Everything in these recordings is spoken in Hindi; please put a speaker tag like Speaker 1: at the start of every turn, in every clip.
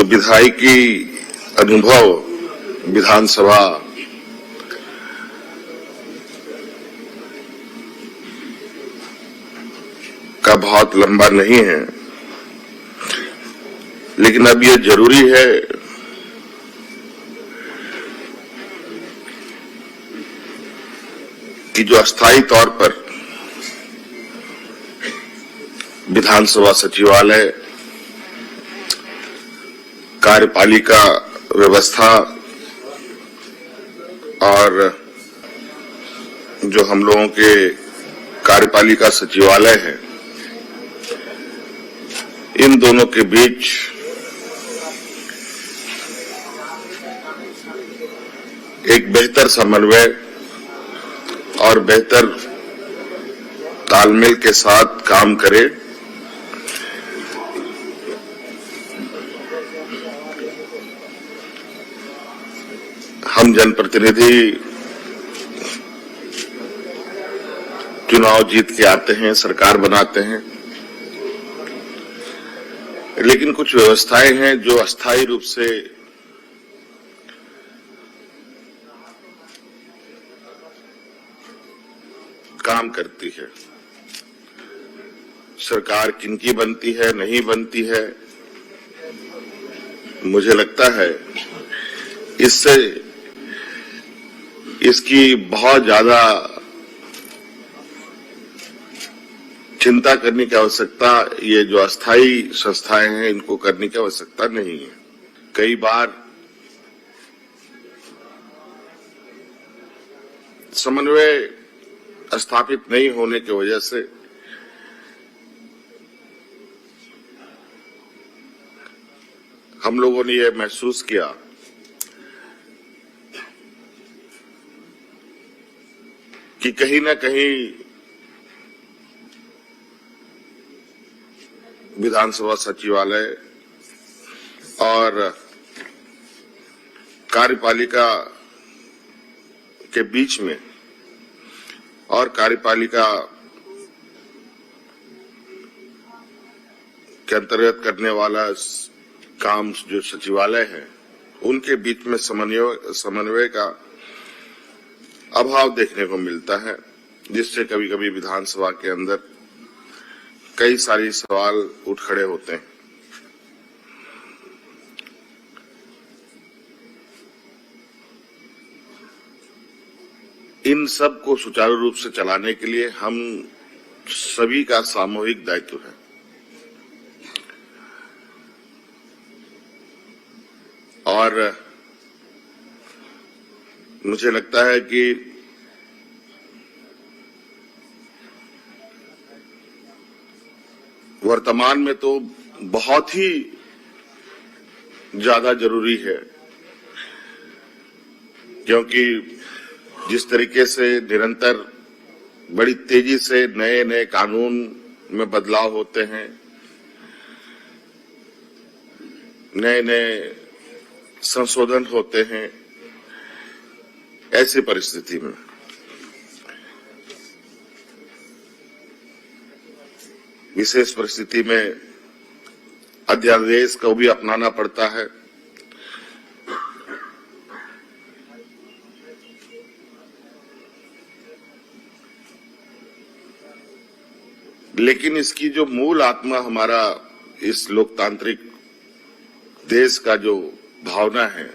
Speaker 1: जो विधायिकी अनुभव विधानसभा का बहुत लंबा नहीं है, लेकिन अब यह जरूरी है कि जो अस्थायी तौर पर विधानसभा सचिवालय, कार्यपालिका व्यवस्था और जो हम लोगों के कार्यपालिका सचिवालय है, इन दोनों के बीच एक बेहतर समन्वय और बेहतर तालमेल के साथ काम करे। हम जनप्रतिनिधि चुनाव जीत के आते हैं, सरकार बनाते हैं, लेकिन कुछ व्यवस्थाएं हैं जो अस्थायी रूप से काम करती है। सरकार किनकी बनती है, नहीं बनती है, मुझे लगता है इससे इसकी बहुत ज्यादा चिंता करने की आवश्यकता, ये जो अस्थायी संस्थाएं हैं इनको करने की आवश्यकता नहीं है। कई बार समन्वय स्थापित नहीं होने की वजह से हम लोगों ने यह महसूस किया कि कहीं न कहीं विधानसभा सचिवालय और कार्यपालिका के बीच में और कार्यपालिका के अंतर्गत करने वाला काम जो सचिवालय है, उनके बीच में समन्वय का अभाव देखने को मिलता है, जिससे कभी कभी विधानसभा के अंदर कई सारे सवाल उठ खड़े होते हैं। इन सब को सुचारू रूप से चलाने के लिए हम सभी का सामूहिक दायित्व है। और मुझे लगता है कि वर्तमान में तो बहुत ही ज्यादा जरूरी है, क्योंकि जिस तरीके से निरंतर बड़ी तेजी से नए नए कानून में बदलाव होते हैं, नए नए संशोधन होते हैं, ऐसी परिस्थिति में विशेष परिस्थिति में अध्यादेश को भी अपनाना पड़ता है। लेकिन इसकी जो मूल आत्मा हमारा इस लोकतांत्रिक देश का जो भावना है,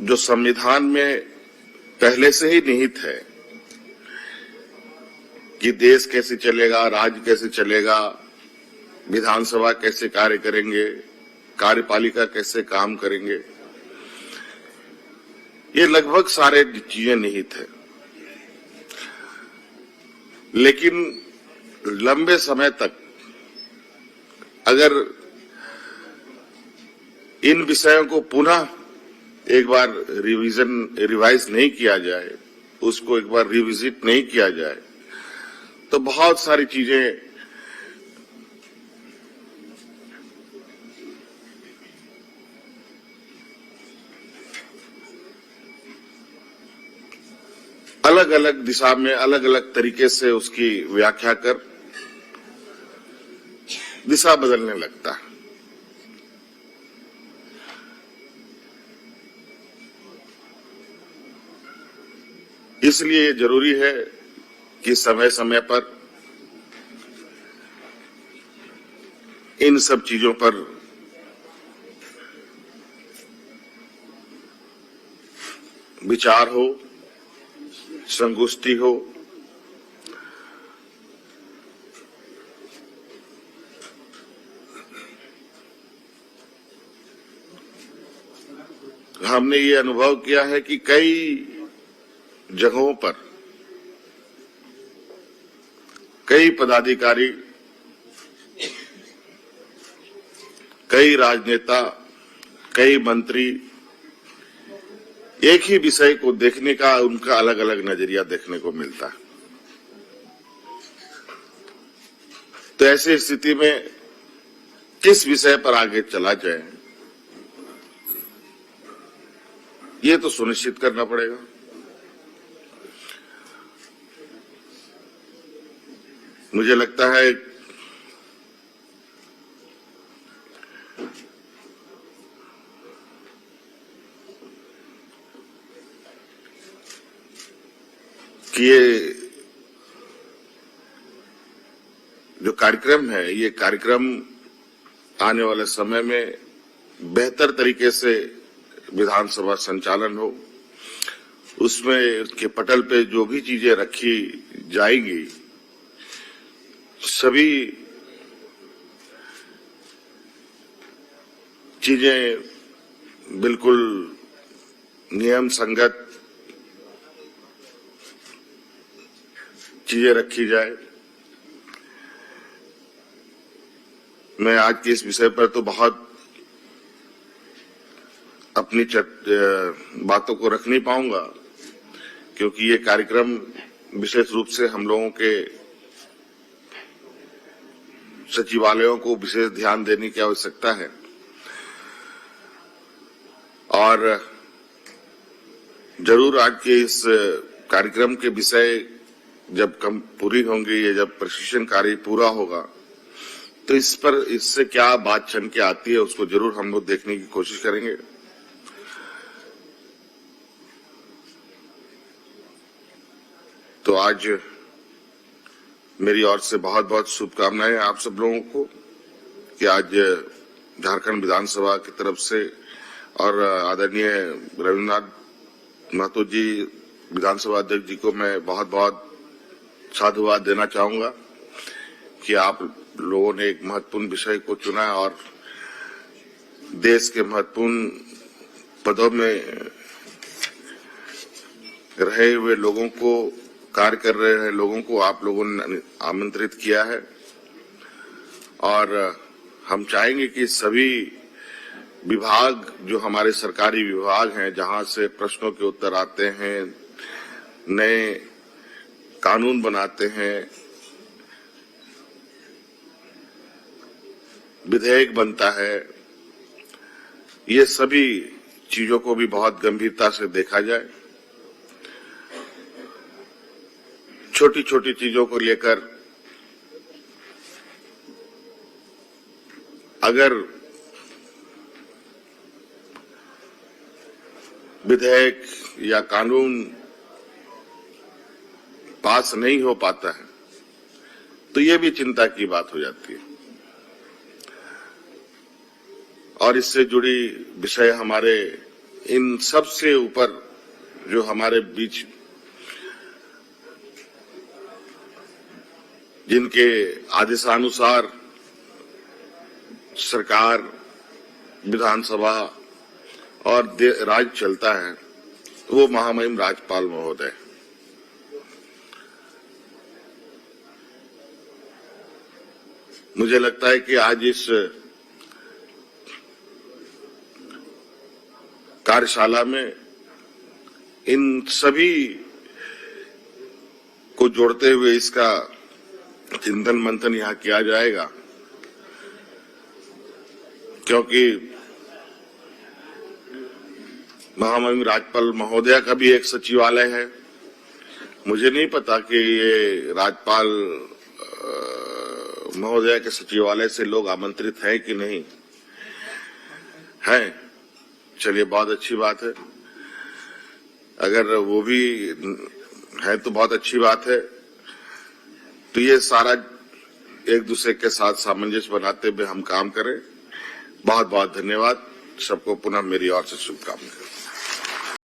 Speaker 1: जो संविधान में पहले से ही निहित है कि देश कैसे चलेगा, राज्य कैसे चलेगा, विधानसभा कैसे कार्य करेंगे, कार्यपालिका कैसे काम करेंगे, ये लगभग सारे चीजें निहित है। लेकिन लंबे समय तक अगर इन विषयों को पुनः एक बार रिवाइज नहीं किया जाए, उसको एक बार रिविजिट नहीं किया जाए, तो बहुत सारी चीजें अलग अलग दिशा में अलग अलग तरीके से उसकी व्याख्या कर दिशा बदलने लगता है। इसलिए जरूरी है कि समय समय पर इन सब चीजों पर विचार हो, संगोष्ठी हो, हमने ये अनुभव किया है कि कई जगहों पर कई पदाधिकारी, कई राजनेता, कई मंत्री एक ही विषय को देखने का उनका अलग अलग नजरिया देखने को मिलता है। तो ऐसी स्थिति में किस विषय पर आगे चला जाए, ये तो सुनिश्चित करना पड़ेगा। मुझे लगता है कि ये जो कार्यक्रम है, ये कार्यक्रम आने वाले समय में बेहतर तरीके से विधानसभा संचालन हो, उसमें उसके पटल पे जो भी चीजें रखी जाएंगी सभी चीजें बिल्कुल नियम संगत चीजें रखी जाए। मैं आज के इस विषय पर तो बहुत अपनी बातों को रख नहीं पाऊंगा, क्योंकि ये कार्यक्रम विशेष रूप से हम लोगों के सचिवालयों को विशेष ध्यान देने की आवश्यकता है। और जरूर आज के इस कार्यक्रम के विषय जब कम पूरी होंगी या जब प्रशिक्षण कार्य पूरा होगा तो इस पर इससे क्या बात छन के आती है उसको जरूर हम लोग देखने की कोशिश करेंगे। तो आज मेरी ओर से बहुत बहुत शुभकामनाएं आप सब लोगों को कि आज झारखंड विधानसभा की तरफ से और आदरणीय रविन्द्रनाथ महतो जी विधानसभा अध्यक्ष जी को मैं बहुत बहुत साधुवाद देना चाहूंगा कि आप लोगों ने एक महत्वपूर्ण विषय को चुना और देश के महत्वपूर्ण पदों में रहे हुए लोगों को, कार्य कर रहे हैं लोगों को आप लोगों ने आमंत्रित किया है। और हम चाहेंगे कि सभी विभाग जो हमारे सरकारी विभाग हैं, जहां से प्रश्नों के उत्तर आते हैं, नए कानून बनाते हैं, विधेयक बनता है, ये सभी चीजों को भी बहुत गंभीरता से देखा जाए। छोटी छोटी चीजों को लेकर अगर विधेयक या कानून पास नहीं हो पाता है तो ये भी चिंता की बात हो जाती है। और इससे जुड़ी विषय हमारे इन सब से ऊपर जो हमारे बीच जिनके आदेशानुसार सरकार, विधानसभा और राज्य चलता है, वो महामहिम राज्यपाल महोदय। मुझे लगता है कि आज इस कार्यशाला में इन सभी को जोड़ते हुए इसका चिंतन मंथन यहाँ किया जाएगा, क्योंकि महामहिम राज्यपाल महोदया का भी एक सचिवालय है। मुझे नहीं पता कि ये राज्यपाल महोदया के सचिवालय से लोग आमंत्रित हैं कि नहीं हैं। चलिए, बहुत अच्छी बात है। अगर वो भी है तो बहुत अच्छी बात है। तो ये सारा एक दूसरे के साथ सामंजस्य बनाते हुए हम काम करें। बहुत बहुत धन्यवाद। सबको पुनः मेरी ओर से शुभकामनाएं।